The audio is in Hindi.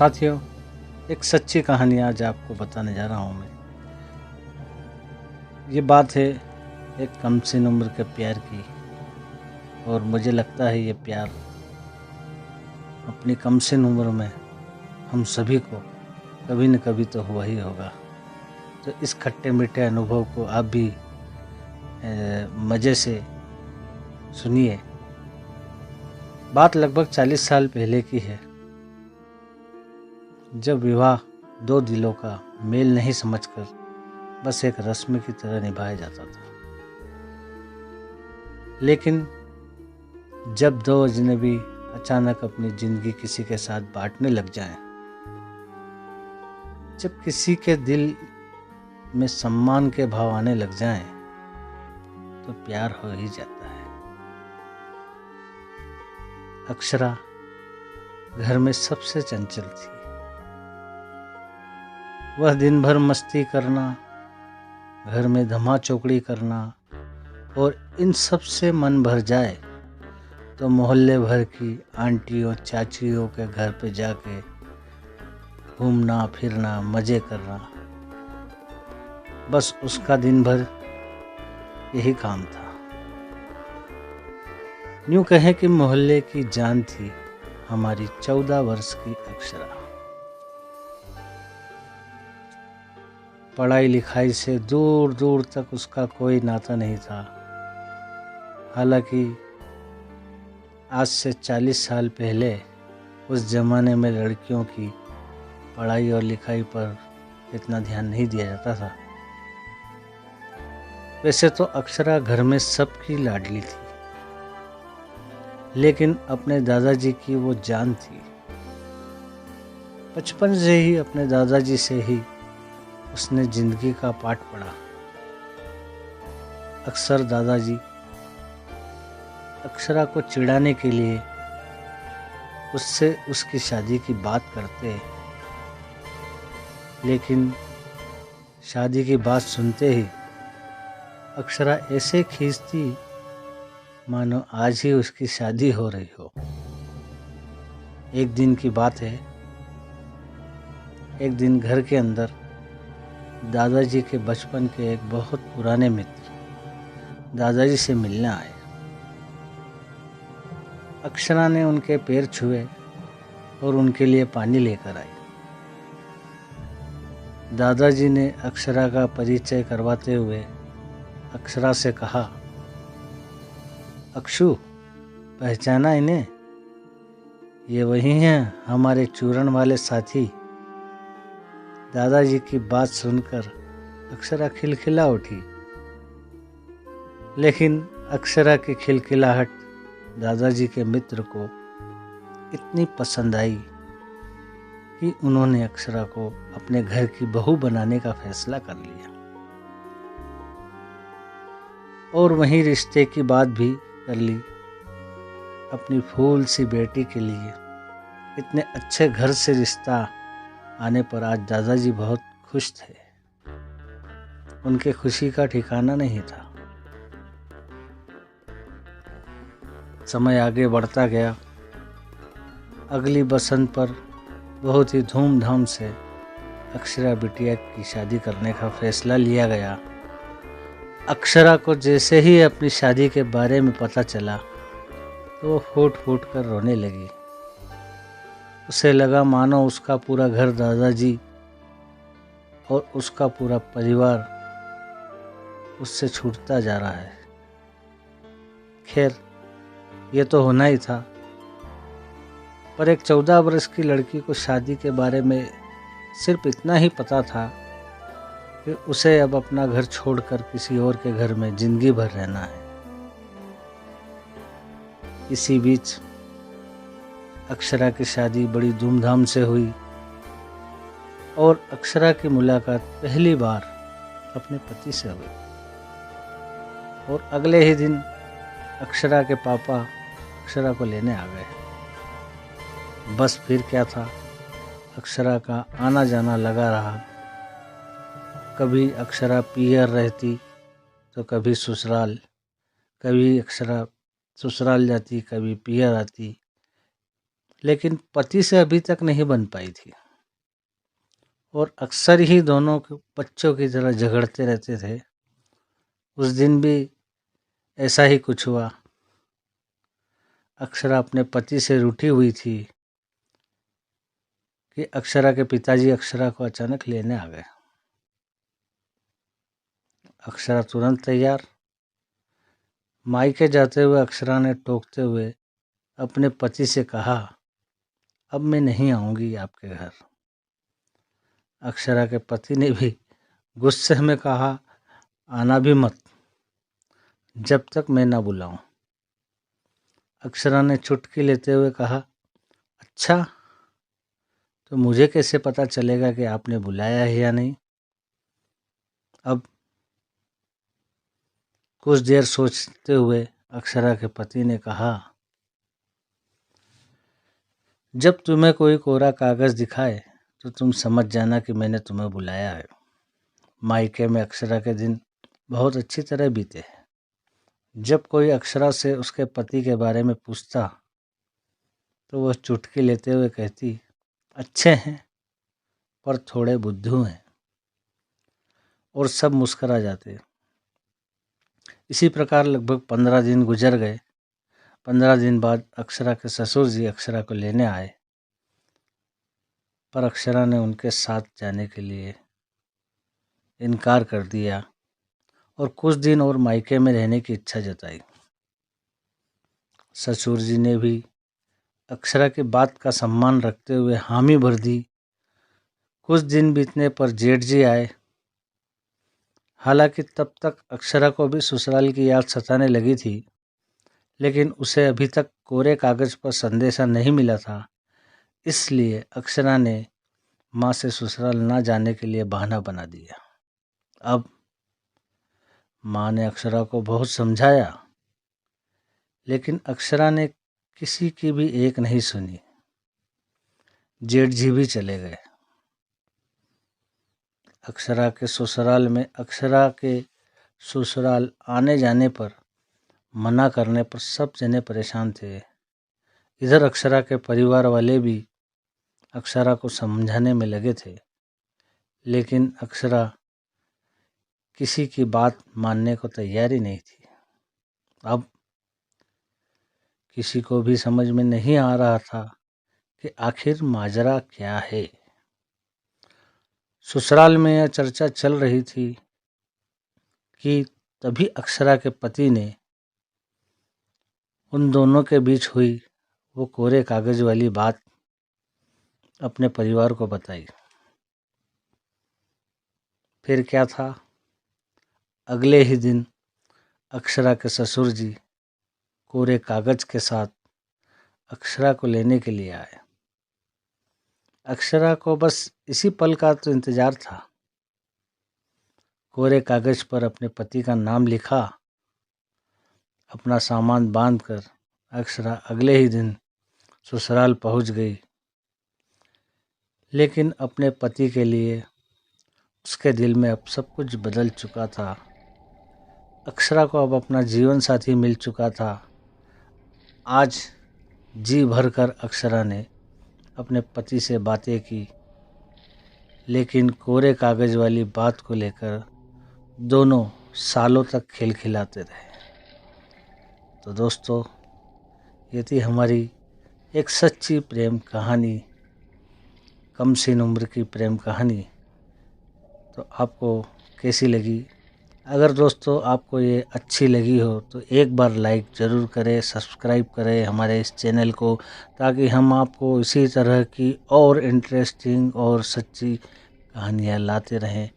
साथियों, एक सच्ची कहानी आज आपको बताने जा रहा हूँ मैं। ये बात है एक कमसिन उम्र के प्यार की, और मुझे लगता है ये प्यार अपनी कमसिन उम्र में हम सभी को कभी न कभी तो हुआ ही होगा। तो इस खट्टे मीठे अनुभव को आप भी मज़े से सुनिए। बात लगभग 40 साल पहले की है, जब विवाह दो दिलों का मेल नहीं समझकर बस एक रस्म की तरह निभाया जाता था। लेकिन जब दो अजनबी अचानक अपनी ज़िंदगी किसी के साथ बांटने लग जाएं, जब किसी के दिल में सम्मान के भाव आने लग जाएं, तो प्यार हो ही जाता है। अक्षरा घर में सबसे चंचल थी। वह दिन भर मस्ती करना, घर में धमा चौकड़ी करना, और इन सब से मन भर जाए तो मोहल्ले भर की आंटियों चाचियों के घर पे जाके घूमना फिरना, मज़े करना, बस उसका दिन भर यही काम था। यूँ कहें कि मोहल्ले की जान थी हमारी 14 वर्ष की अक्षरा। पढ़ाई लिखाई से दूर दूर तक उसका कोई नाता नहीं था। हालांकि आज से 40 साल पहले उस ज़माने में लड़कियों की पढ़ाई और लिखाई पर इतना ध्यान नहीं दिया जाता था। वैसे तो अक्षरा घर में सबकी लाडली थी, लेकिन अपने दादाजी की वो जान थी। बचपन से ही अपने दादाजी से ही उसने जिंदगी का पाठ पढ़ा। अक्सर दादाजी अक्षरा को चिढ़ाने के लिए उससे उसकी शादी की बात करते, लेकिन शादी की बात सुनते ही अक्षरा ऐसे खींचती मानो आज ही उसकी शादी हो रही हो। एक दिन की बात है, एक दिन घर के अंदर दादाजी के बचपन के एक बहुत पुराने मित्र दादाजी से मिलने आए। अक्षरा ने उनके पैर छुए और उनके लिए पानी लेकर आई। दादाजी ने अक्षरा का परिचय करवाते हुए अक्षरा से कहा, अक्षु, पहचाना इन्हें? ये वही हैं हमारे चूरण वाले साथी। दादाजी की बात सुनकर अक्षरा खिलखिला उठी, लेकिन अक्षरा की खिलखिलाहट दादाजी के मित्र को इतनी पसंद आई कि उन्होंने अक्षरा को अपने घर की बहू बनाने का फैसला कर लिया, और वहीं रिश्ते की बात भी कर ली। अपनी फूल सी बेटी के लिए इतने अच्छे घर से रिश्ता आने पर आज दादाजी बहुत खुश थे। उनके खुशी का ठिकाना नहीं था। समय आगे बढ़ता गया। अगली बसंत पर बहुत ही धूमधाम से अक्षरा बिटिया की शादी करने का फैसला लिया गया। अक्षरा को जैसे ही अपनी शादी के बारे में पता चला तो वो फूट फूट कर रोने लगी। उसे लगा मानो उसका पूरा घर दादाजी और उसका पूरा परिवार उससे छूटता जा रहा है। खैर, ये तो होना ही था, पर एक 14 वर्ष की लड़की को शादी के बारे में सिर्फ इतना ही पता था कि उसे अब अपना घर छोड़कर किसी और के घर में जिंदगी भर रहना है। इसी बीच अक्षरा की शादी बड़ी धूमधाम से हुई, और अक्षरा की मुलाकात पहली बार अपने पति से हुई। और अगले ही दिन अक्षरा के पापा अक्षरा को लेने आ गए। बस फिर क्या था, अक्षरा का आना जाना लगा रहा। कभी अक्षरा पियर रहती तो कभी ससुराल, कभी अक्षरा ससुराल जाती, कभी पियर आती। लेकिन पति से अभी तक नहीं बन पाई थी और अक्सर ही दोनों बच्चों की तरह झगड़ते रहते थे। उस दिन भी ऐसा ही कुछ हुआ। अक्षरा अपने पति से रूठी हुई थी कि अक्षरा के पिताजी अक्षरा को अचानक लेने आ गए। अक्षरा तुरंत तैयार। मायके जाते हुए अक्षरा ने टोकते हुए अपने पति से कहा, अब मैं नहीं आऊंगी आपके घर। अक्षरा के पति ने भी गुस्से में कहा, आना भी मत जब तक मैं ना बुलाऊं। अक्षरा ने चुटकी लेते हुए कहा, अच्छा तो मुझे कैसे पता चलेगा कि आपने बुलाया है या नहीं। अब कुछ देर सोचते हुए अक्षरा के पति ने कहा, जब तुम्हें कोई कोरा कागज दिखाए तो तुम समझ जाना कि मैंने तुम्हें बुलाया है। मायके में अक्षरा के दिन बहुत अच्छी तरह बीते। जब कोई अक्षरा से उसके पति के बारे में पूछता तो वह चुटकी लेते हुए कहती, अच्छे हैं पर थोड़े बुद्धू हैं, और सब मुस्करा जाते। इसी प्रकार लगभग 15 दिन गुजर गए। 15 दिन बाद अक्षरा के ससुर जी अक्षरा को लेने आए, पर अक्षरा ने उनके साथ जाने के लिए इनकार कर दिया और कुछ दिन और मायके में रहने की इच्छा जताई। ससुर जी ने भी अक्षरा की बात का सम्मान रखते हुए हामी भर दी। कुछ दिन बीतने पर जेठ जी आए। हालांकि तब तक अक्षरा को भी ससुराल की याद सताने लगी थी, लेकिन उसे अभी तक कोरे कागज पर संदेशा नहीं मिला था। इसलिए अक्षरा ने माँ से ससुराल ना जाने के लिए बहाना बना दिया। अब माँ ने अक्षरा को बहुत समझाया, लेकिन अक्षरा ने किसी की भी एक नहीं सुनी। जेठ जी भी चले गए। अक्षरा के ससुराल आने जाने पर मना करने पर सब जने परेशान थे। इधर अक्षरा के परिवार वाले भी अक्षरा को समझाने में लगे थे, लेकिन अक्षरा किसी की बात मानने को तैयार ही नहीं थी। अब किसी को भी समझ में नहीं आ रहा था कि आखिर माजरा क्या है। ससुराल में यह चर्चा चल रही थी कि तभी अक्षरा के पति ने उन दोनों के बीच हुई वो कोरे कागज वाली बात अपने परिवार को बताई। फिर क्या था, अगले ही दिन अक्षरा के ससुर जी कोरे कागज के साथ अक्षरा को लेने के लिए आए। अक्षरा को बस इसी पल का तो इंतजार था। कोरे कागज पर अपने पति का नाम लिखा। अपना सामान बांधकर अक्षरा अगले ही दिन ससुराल पहुंच गई, लेकिन अपने पति के लिए उसके दिल में अब सब कुछ बदल चुका था। अक्षरा को अब अपना जीवन साथी मिल चुका था। आज जी भरकर अक्षरा ने अपने पति से बातें की, लेकिन कोरे कागज वाली बात को लेकर दोनों सालों तक खिलखिलाते रहे। तो दोस्तों, ये थी हमारी एक सच्ची प्रेम कहानी, कम सीन उम्र की प्रेम कहानी। तो आपको कैसी लगी? अगर दोस्तों आपको ये अच्छी लगी हो तो एक बार लाइक ज़रूर करें, सब्सक्राइब करें हमारे इस चैनल को, ताकि हम आपको इसी तरह की और इंटरेस्टिंग और सच्ची कहानियाँ लाते रहें।